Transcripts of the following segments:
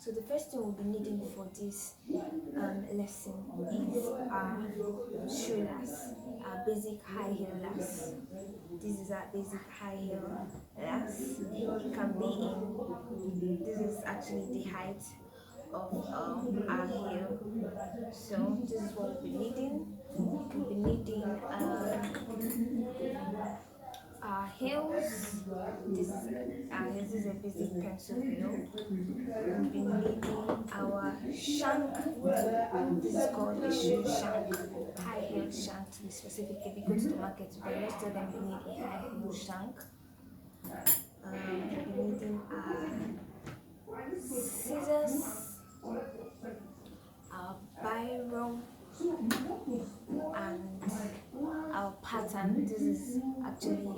So the first thing we'll be needing for this lesson is our shoe lace, our basic high heel lace. This is our basic high heel lace. It can be in, this is actually the height of our heel. So this is what we'll be needing. We'll be needing our heels. This is a basic pencil heel. We'll be needing our shank. This is called a shoe shank, high heel shank to be specific. If you go to the market today, let's tell them we need a high heel shank. We'll be needing our scissors, our biro, and our pattern. This is actually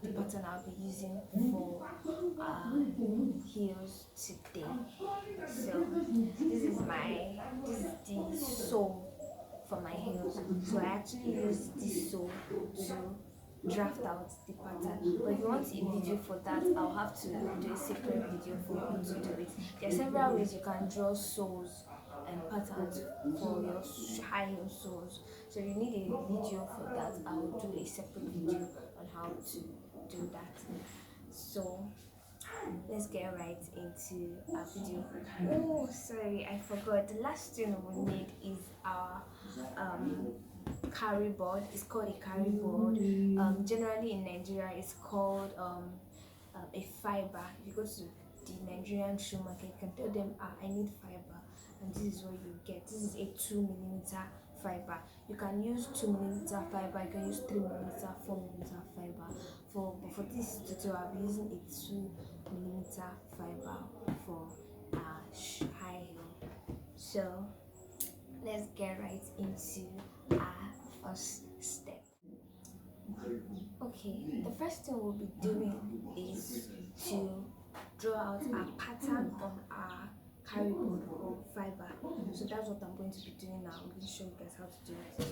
the pattern I'll be using for heels today. So this is the sole for my heels. So I actually use this sole to draft out the pattern. But if you want a video for that, I'll have to do a separate video for you to do it. There are several ways you can draw soles and patterns for your high heel soles. So if you need a video for that, I will do a separate video on how to do that. So let's get right into our video. Oh, sorry, I forgot. The last thing we need is our carry board. It's called a carry board. Generally in Nigeria, it's called a fiber. If you go to the Nigerian shoe market, you can tell them, I need fiber, and this is what you get. This is a 2mm fiber. You can use 2mm fiber, you can use 3mm, 4mm fiber. For this tutorial, I'll be using a 2mm fiber for high heel. So let's get right into our first step. Okay, the first thing we'll be doing is to draw out our pattern on our carry board or fiber. So that's what I'm going to be doing now. I'm going to show you guys how to do it.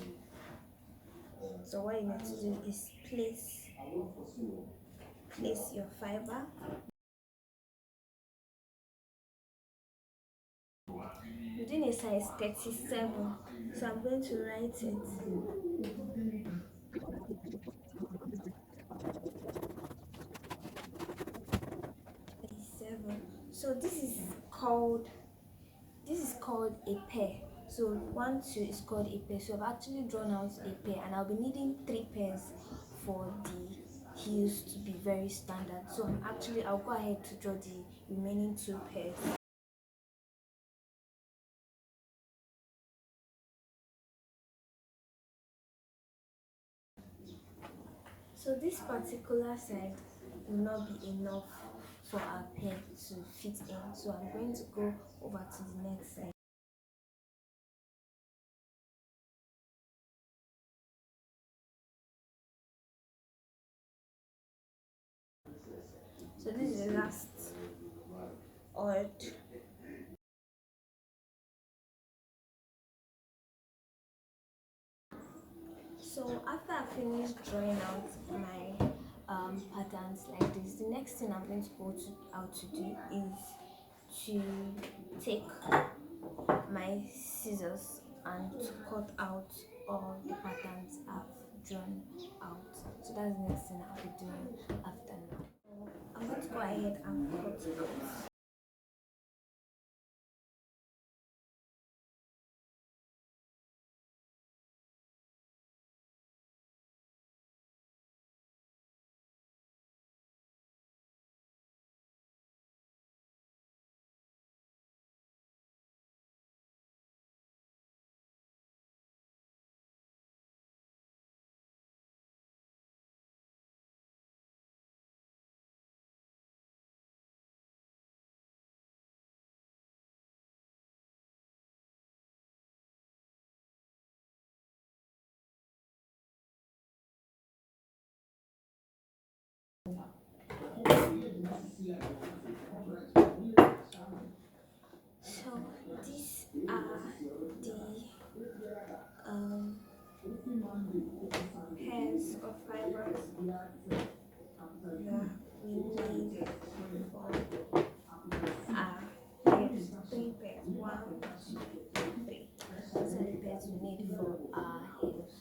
So what you need to do is place your fiber. Within a size 37, so I'm going to write it. So this is called a pair. So 1 2 is called a pair. So I've actually drawn out a pair, and I'll be needing 3 pairs for the heels to be very standard. So I'll go ahead to draw the remaining 2 pairs. So this particular side will not be enough for our pair to fit in. So I'm going to go over to the next side. So this is the last odd. So after I finish drawing out my patterns like this, the next thing I'm going to go out to do is to take my scissors and to cut out all the patterns I've drawn out. So that's the next thing I'll be doing after now. I'm going to go ahead and cut out. So these are the hairs of fibers that we need for our hairs. 3 1, 2, 3. Those are the pairs we need for our heels.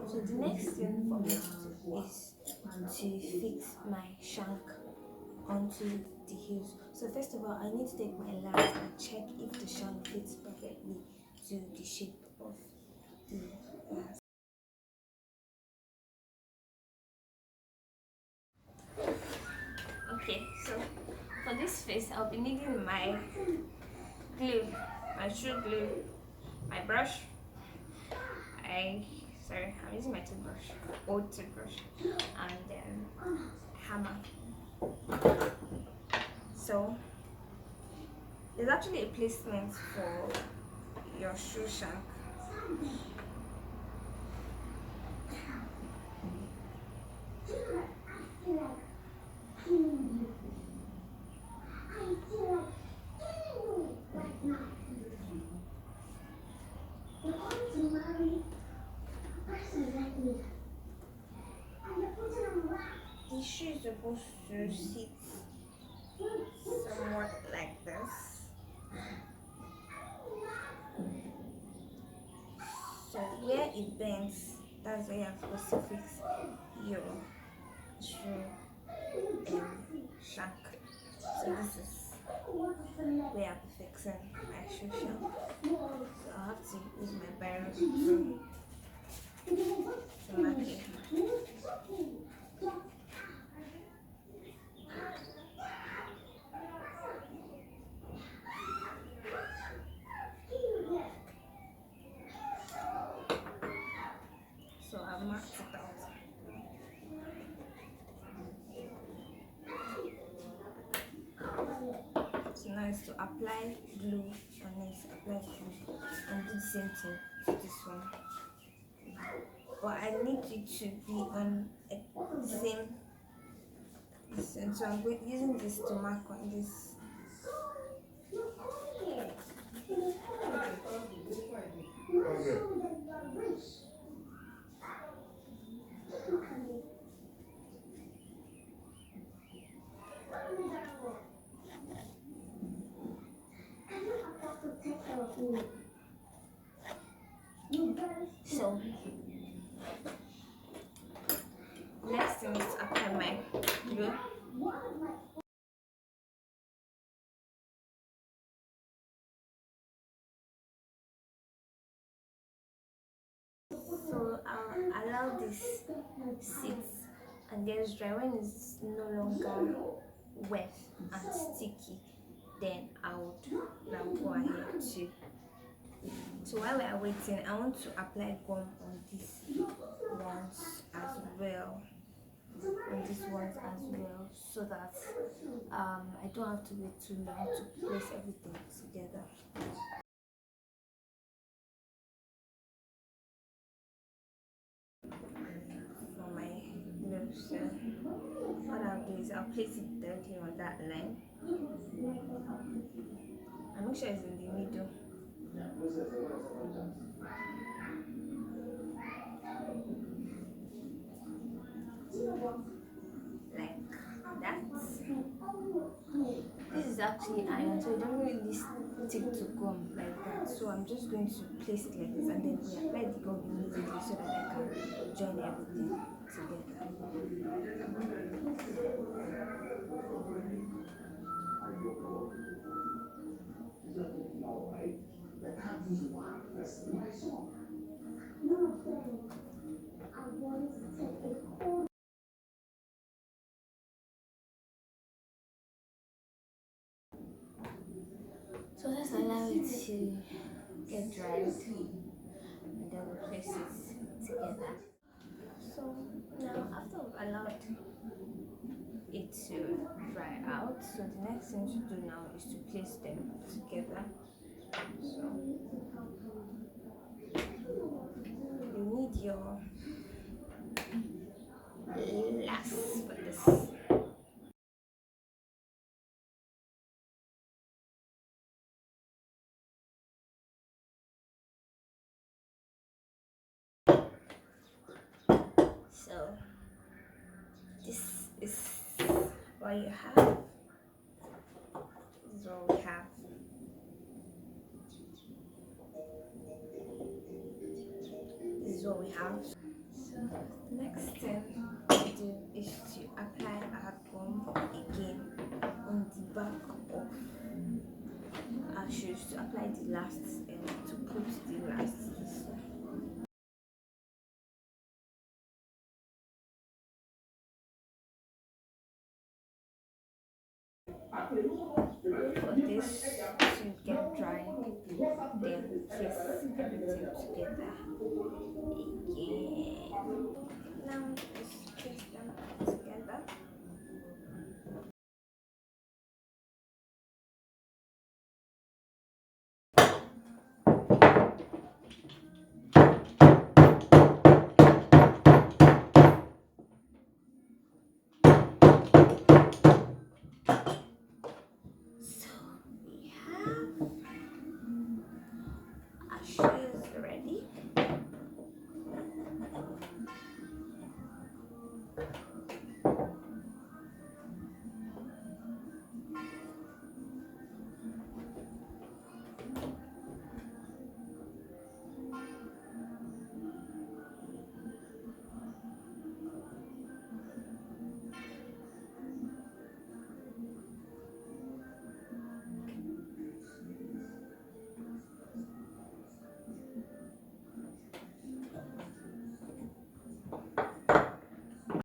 So the next thing for me to do is to fix my shank onto the heels. So first of all, I need to take my lance and check if the shank fits perfectly to the shape of the lance. Okay, so for this face, I'll be needing my glue, my shoe glue, my brush. I'm using my toothbrush, old toothbrush, and then hammer. So there's actually a placement for your shoe shank. The shoe is supposed to sit somewhat like this. So where it bends, that's where you're supposed to fix your shoe shank. So this is where I'll be fixing my shoe shank. So I'll have to use my barrel to mark it. So I've marked it out. So now is to apply glue on it, apply glue, and do the same thing to this one. But I need it to be on the same distance. So I'm using this to mark on this. So next thing is to apply my glue. So I'll allow this sit and get dry. When it's no longer wet and sticky, then I would now go ahead to. So while we are waiting, I want to apply gum on these ones as well. So that I don't have to wait too long to place everything together. For my glue, so what I'll do is I'll place it directly on that line and make sure it's in the middle. Like that. This is actually iron, so it doesn't really stick to gum like that. So I'm just going to place it like this, and then we apply the gum immediately so that I can join everything together. So let's allow it to get dried and then we'll place it together. So now after we've allowed it to dry out, so the next thing to do now is to place them together. So you need your lace for this. So this is what you have. This is what we have. have. So next thing to do is to apply our gum again on the back of our shoes, to apply the last to put the last insole. For this to get dry, then place everything together again. Now just place